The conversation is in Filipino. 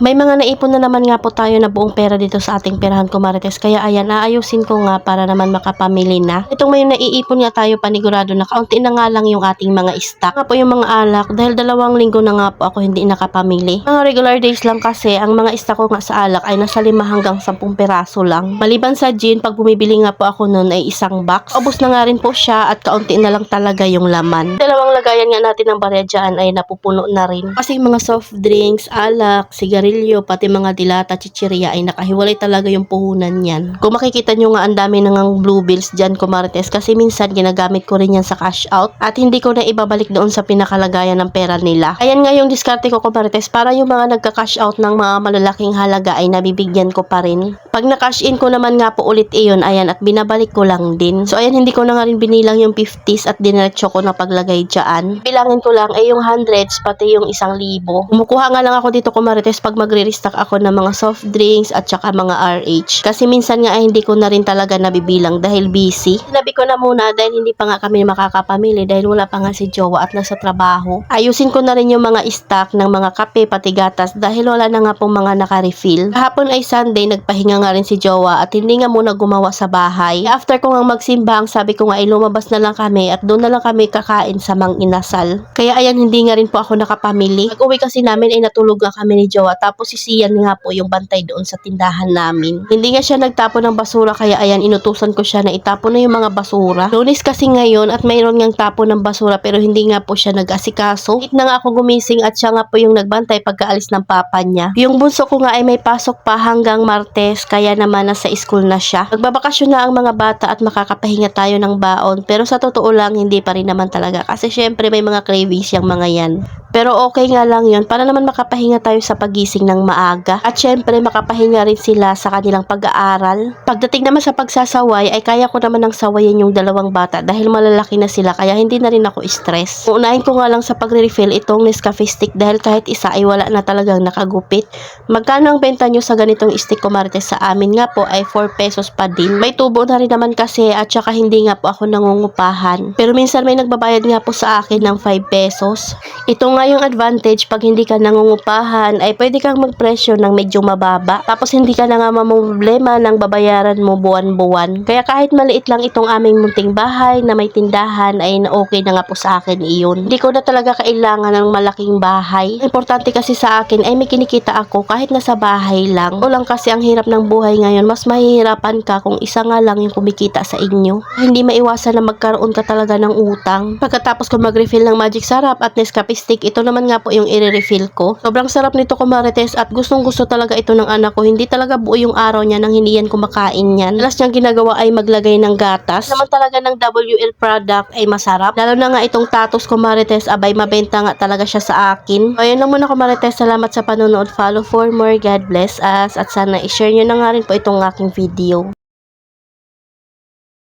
May mga naipon na naman nga po tayo na buong pera dito sa ating perahan ko Marites. Kaya ayan, aayusin ko nga para naman makapamili na. Itong may naiipon nga tayo panigurado na kaunti na nga lang yung ating mga stock. Nga po yung mga alak dahil 2 linggo na nga po ako hindi nakapamili. Mga regular days lang kasi ang mga stock ko nga sa alak ay nasa 5 hanggang 10 peraso lang. Maliban sa gin, pag bumibili nga po ako noon ay isang box. Ubos na nga rin po siya at kaunti na lang talaga yung laman. 2 lagayan nga natin ng barya dyan ay napupuno na rin. Kasi mga soft drinks, alak, sigarilyo, pati mga dilata, chichirya ay nakahiwalay talaga yung puhunan niyan. Kung makikita nyo nga ang dami nang blue bills dyan Marites kasi minsan ginagamit ko rin yan sa cash out at hindi ko na ibabalik doon sa pinakalagayan ng pera nila. Ayan nga yung diskarte ko Marites para yung mga nagka-cash out ng mga malalaking halaga ay nabibigyan ko pa rin. Pag na-cash in ko naman nga po ulit iyon, ayan, at binabalik ko lang din. So ayan, hindi ko na nga rin binilang yung 50s at diniretso ko na paglagay dyan. Bilangin ko lang ay yung hundreds pati yung 1,000. Kumukuha nga lang ako dito Marites pag magre-restock ako ng mga soft drinks at saka mga RH. Kasi minsan nga ay hindi ko na rin talaga nabibilang dahil busy. Sinabi ko na muna dahil hindi pa nga kami makakapamili dahil wala pa nga si Jowa at nasa trabaho. Ayusin ko na rin yung mga stock ng mga kape pati gatas dahil wala na nga pong mga naka-refill. Kahapon ay Sunday, nagpahinga nga rin si Jowa at hindi nga muna gumawa sa bahay. After ko nga magsimbang, sabi ko nga ay lumabas na lang kami at doon na lang kami kakain sa Mang Inasal. Kaya ayan, hindi nga rin po ako nakapamili. Pag-uwi kasi namin ay natulog nga kami ni Jowa tapos si Sian nga po yung bantay doon sa tindahan namin. Hindi nga siya nagtapon ng basura kaya ayan, inutusan ko siya na itapon na yung mga basura. Lunes kasi ngayon at mayroon ngang tapon ng basura pero hindi nga po siya nag-asikaso. Late na nga ako gumising at siya nga po yung nagbantay pagkaalis ng papa niya. Yung bunso ko nga ay may pasok pa hanggang Martes kaya naman nasa school na siya. Magbabakasyon na ang mga bata at makakapahinga tayo ng baon pero sa totoo lang hindi pa rin naman talaga kasi syempre may mga cravings yung mga yan. Pero okay nga lang yun para naman makapahinga tayo sa pagising ng maaga. At syempre makapahinga rin sila sa kanilang pag-aaral. Pagdating naman sa pagsasaway ay kaya ko naman ng sawayin yung 2 bata dahil malalaki na sila kaya hindi na rin ako stress. Uunahin ko nga lang sa pagre-refill itong Nescafe stick dahil kahit isa ay wala na talagang nakagupit. Magkano ang benta nyo sa ganitong stick Marites? Sa amin nga po ay 4 pesos pa din. May tubo na rin naman kasi at saka hindi nga po ako nangungupahan. Pero minsan may nagbabayad nga po sa akin ng 5 pesos. Ito nga yung advantage pag hindi ka nangungupahan ay pwede kang magpresyo ng medyo mababa. Tapos hindi ka na nga mamumblema ng babayaran mo buwan-buwan. Kaya kahit maliit lang itong aming munting bahay na may tindahan ay okay na nga po sa akin iyon. Hindi ko na talaga kailangan ng malaking bahay. Importante kasi sa akin ay may kinikita ako kahit nasa bahay lang. O lang kasi ang hirap ng buhay ngayon, mas mahihirapan ka kung isa nga lang yung kumikita sa inyo. Hindi maiwasan na magkaroon ka talaga ng utang. Pagkatapos ko mag-refill ng Magic Sarap at Nescafe Stick, ito naman nga po yung i-refill ko. Sobrang sarap nito Marites at gustong gusto talaga ito ng anak ko. Hindi talaga buo yung araw niya nang hindi yan kumakain yan. Alas niyang ginagawa ay maglagay ng gatas. Naman talaga ng WL product ay masarap. Lalo na nga itong tatos Marites, abay mabenta nga talaga siya sa akin. O ayun lang muna Marites, salamat sa panonood. Follow for more. God bless us at sana i-share nyo na nga rin po itong aking video.